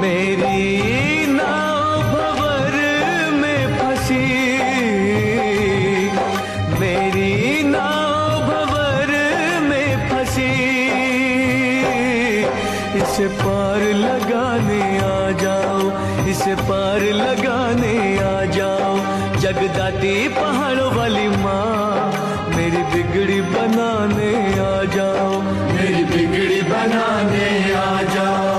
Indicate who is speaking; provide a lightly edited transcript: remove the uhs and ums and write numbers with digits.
Speaker 1: मेरी नाव भंवर में फंसी, मेरी नाव भंवर में फंसी, इसे पार लगाने आ जाओ, इसे पार लगाने आ जाओ। जगदाती पहाड़ों वाली माँ, मेरी बिगड़ी बनाने आ जाओ, मेरी बिगड़ी बनाने आ जाओ।